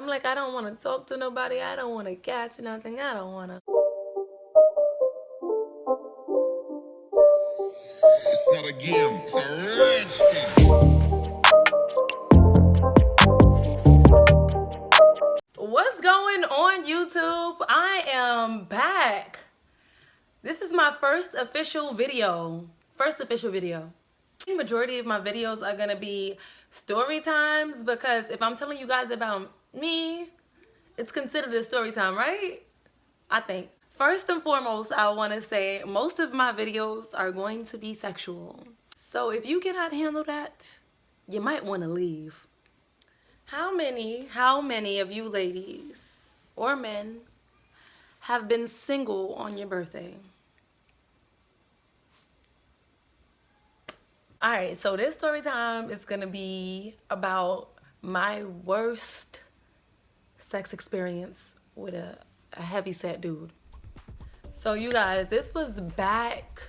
like, I don't want to talk to nobody. I don't want to catch nothing. I don't want to. It's not a game, it's a rich thing. What's going on, YouTube? I am back. This is my first official video. The majority of my videos are gonna be story times because if I'm telling you guys about me, it's considered a story time, right? I think. First and foremost, I want to say most of my videos are going to be sexual. So if you cannot handle that, you might want to leave. How many of you ladies or men have been single on your birthday? All right, so this story time is going to be about my worst sex experience with a heavy set dude. So you guys, this was back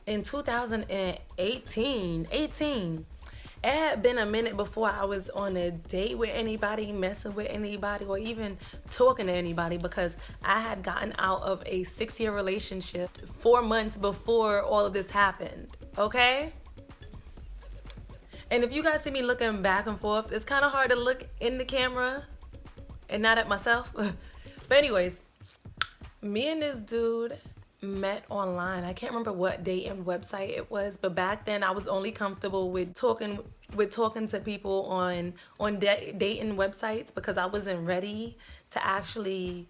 in 2018. It had been a minute before I was on a date with anybody, messing with anybody, or even talking to anybody because I had gotten out of a 6-year relationship 4 months before all of this happened, okay? And if you guys see me looking back and forth, it's kind of hard to look in the camera and not at myself. But anyways, me and this dude met online. I can't remember what dating website it was, but back then I was only comfortable with talking to people on dating websites because I wasn't ready to actually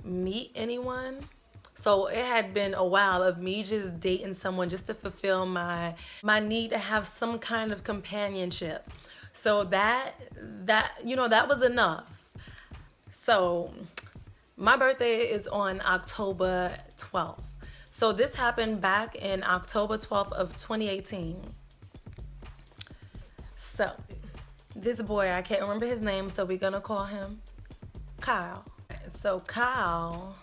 meet anyone. So it had been a while of me just dating someone just to fulfill my need to have some kind of companionship. So that was enough. So my birthday is on October 12th. So this happened back in October 12th of 2018. So this boy, I can't remember his name, so we're gonna call him Kyle. So Kyle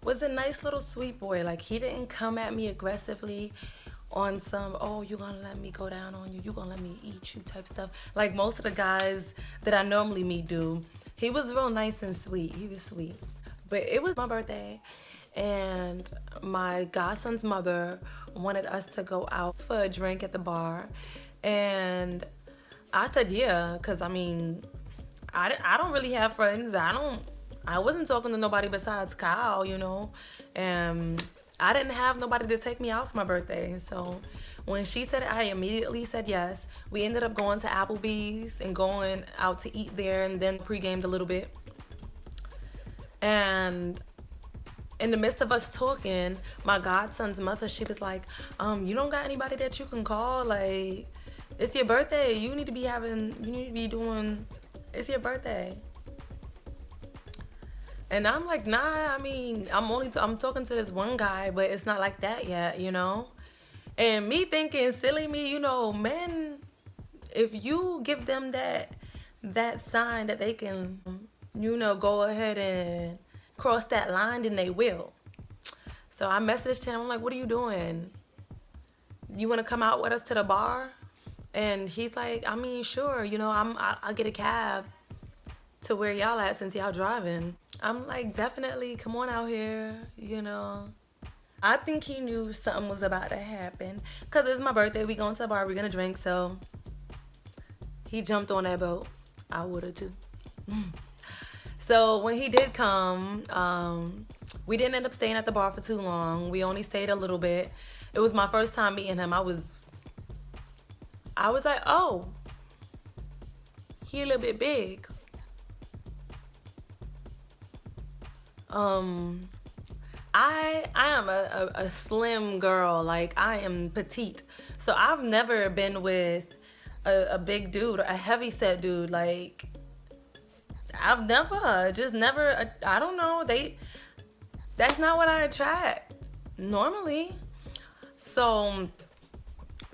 was a nice little sweet boy. Like, he didn't come at me aggressively on some, oh, you gonna let me go down on you, you gonna let me eat you type stuff. Like most of the guys that I normally meet do. He was real nice and sweet. He was sweet. But it was my birthday, and my godson's mother wanted us to go out for a drink at the bar. And I said yeah, because I mean, I don't really have friends. I wasn't talking to nobody besides Kyle, you know. And I didn't have nobody to take me out for my birthday. So when she said it, I immediately said yes. We ended up going to Applebee's and going out to eat there, and then pre-gamed a little bit. And in the midst of us talking, my godson's mother, she was like, you don't got anybody that you can call? Like, it's your birthday. You need to be doing, it's your birthday. And I'm like, nah, I mean, I'm talking to this one guy, but it's not like that yet, you know? And me thinking, silly me, you know, men, if you give them that sign that they can, you know, go ahead and cross that line, then they will. So I messaged him, I'm like, what are you doing? You want to come out with us to the bar? And he's like, I mean, sure, you know, I'll get a cab to where y'all at since y'all driving. I'm like, definitely, come on out here, you know. I think he knew something was about to happen because it's my birthday. We going to the bar, we're going to drink, so he jumped on that boat. I would have too. So when he did come, we didn't end up staying at the bar for too long. We only stayed a little bit. It was my first time meeting him. I was like, oh, he a little bit big. I am a slim girl. Like, I am petite. So I've never been with a big dude, a heavy set dude. Like, I've never, I don't know. That's not what I attract normally. So,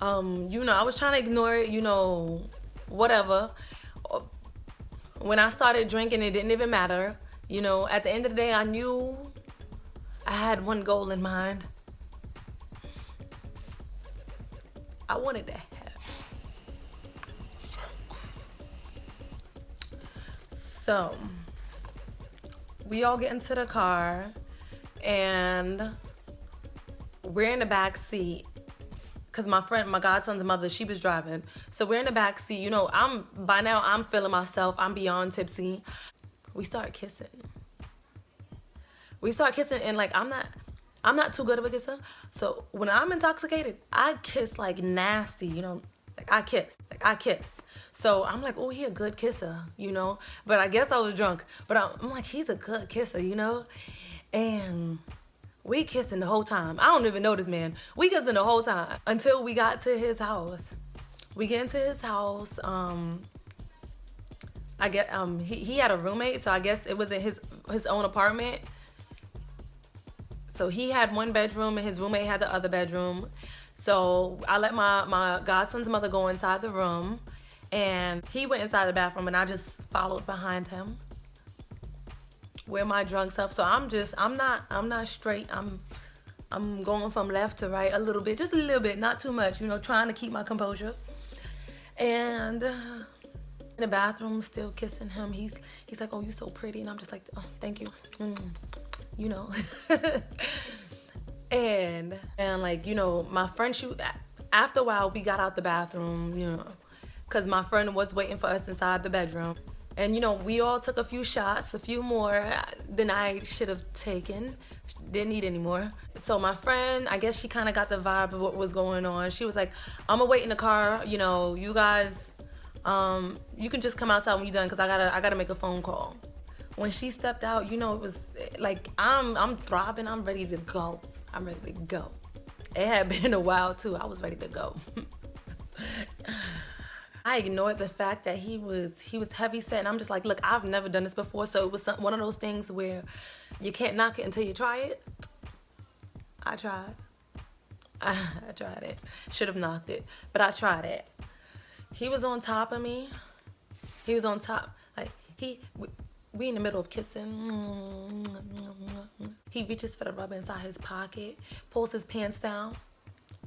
you know, I was trying to ignore it, you know, whatever. When I started drinking, it didn't even matter. You know, at the end of the day, I knew I had one goal in mind. I wanted to have. So, We all get into the car and we're in the back seat. Cause my godson's mother, she was driving. So we're in the back seat. You know, by now I'm feeling myself. I'm beyond tipsy. We start kissing. And like I'm not too good of a kisser. So when I'm intoxicated, I kiss like nasty, you know. Like I kiss. So I'm like, oh, he a good kisser, you know. But I guess I was drunk. But I'm like, he's a good kisser, you know. And we kissing the whole time. I don't even know this man. We kissing the whole time until we got to his house. We get into his house. I get he had a roommate, so I guess it was in his own apartment. So he had one bedroom and his roommate had the other bedroom. So I let my godson's mother go inside the room, and he went inside the bathroom, and I just followed behind him with my drunk self. So I'm not straight. I'm going from left to right a little bit, just a little bit, not too much, you know, trying to keep my composure. And in the bathroom, still kissing him. He's like, oh, you so pretty, and I'm just like, oh, thank you, you know. and like, you know, my friend, after a while we got out the bathroom, you know, because my friend was waiting for us inside the bedroom. And, you know, we all took a few shots, a few more than I should have taken. Didn't need any more. So my friend, I guess she kind of got the vibe of what was going on. She was like, I'm going to wait in the car. You know, you guys, you can just come outside when you're done because I gotta make a phone call. When she stepped out, you know, it was like, I'm throbbing. I'm ready to go. It had been a while, too. I was ready to go. I ignored the fact that he was heavy set, and I'm just like, look, I've never done this before, so it was one of those things where you can't knock it until you try it. I tried. I tried it. Should have knocked it, but I tried it. He was on top of me. He was on top, like we in the middle of kissing. He reaches for the rubber inside his pocket, pulls his pants down,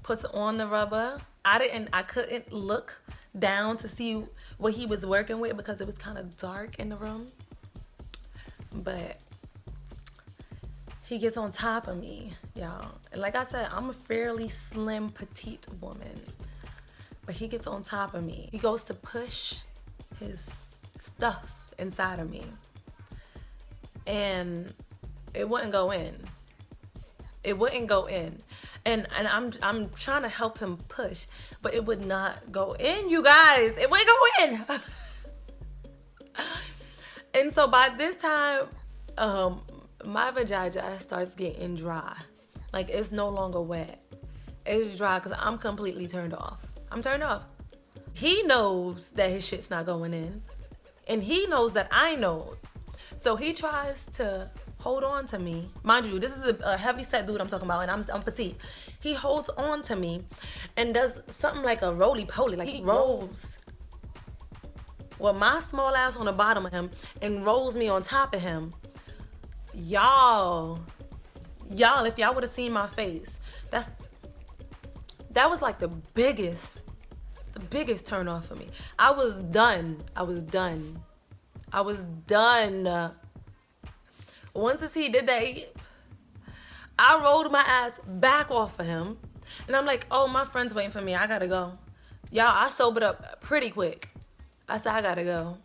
puts on the rubber. I couldn't look down to see what he was working with because it was kind of dark in the room. But he gets on top of me, y'all. And like I said, I'm a fairly slim, petite woman. But he gets on top of me. He goes to push his stuff inside of me. And it wouldn't go in. And I'm trying to help him push, but it would not go in, you guys. It wouldn't go in. And so by this time, my vagina starts getting dry. Like, it's no longer wet. It's dry because I'm completely turned off. I'm turned off. He knows that his shit's not going in. And he knows that I know. So he tries to hold on to me. Mind you, this is a heavy set dude I'm talking about, and I'm petite. He holds on to me and does something like a roly-poly. Like, he rolls with my small ass on the bottom of him and rolls me on top of him. Y'all, if y'all would have seen my face, that was like the biggest turn off for me. I was done. Once he did that, I rolled my ass back off of him. And I'm like, oh, my friend's waiting for me. I gotta go. Y'all, I sobered up pretty quick. I said, I gotta go.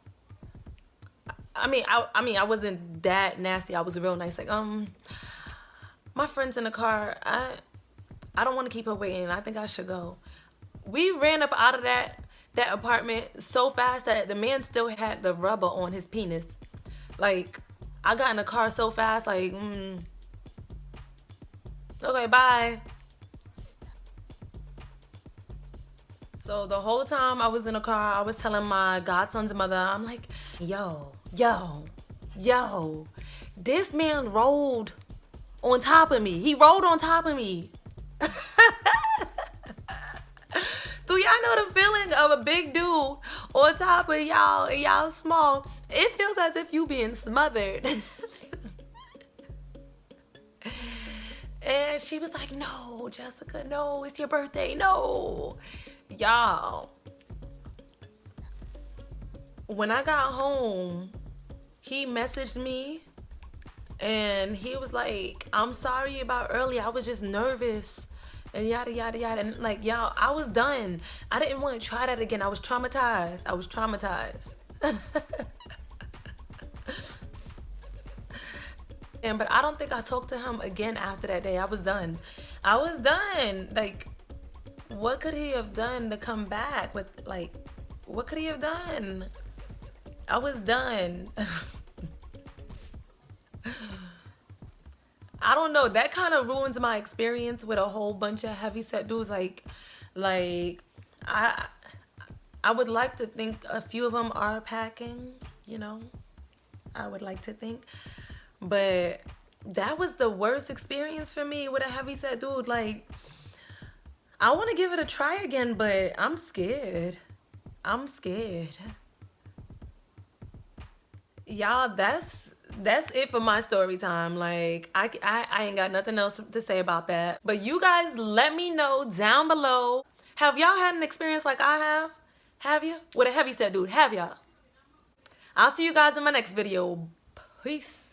I mean, I wasn't that nasty. I was real nice. Like, my friend's in the car. I don't want to keep her waiting. I think I should go. We ran up out of that apartment so fast that the man still had the rubber on his penis. Like, I got in the car so fast, like, okay, bye. So the whole time I was in the car, I was telling my godson's mother, I'm like, yo, this man rolled on top of me. He rolled on top of me. Do y'all know the feeling of a big dude on top of y'all and y'all small? It feels as if you being smothered. And she was like, no, Jessica, no, it's your birthday, no. Y'all, when I got home, he messaged me And he was like, I'm sorry about earlier. I was just nervous. And yada, yada, yada. And like, y'all, I was done. I didn't want to try that again. I was traumatized. I was traumatized. And but I don't think I talked to him again after that day. I was done. I was done. Like, what could he have done to come back with, like, what could he have done? I was done. I don't know. That kind of ruins my experience with a whole bunch of heavyset dudes. Like I, I would like to think a few of them are packing. You know, I would like to think, but that was the worst experience for me with a heavyset dude. Like, I want to give it a try again, but I'm scared. I'm scared. Y'all, that's it for my story time. Like, I ain't got nothing else to say about that. But you guys let me know down below. Have y'all had an experience like I have? Have you? With a heavy set dude? Have y'all? I'll see you guys in my next video. Peace.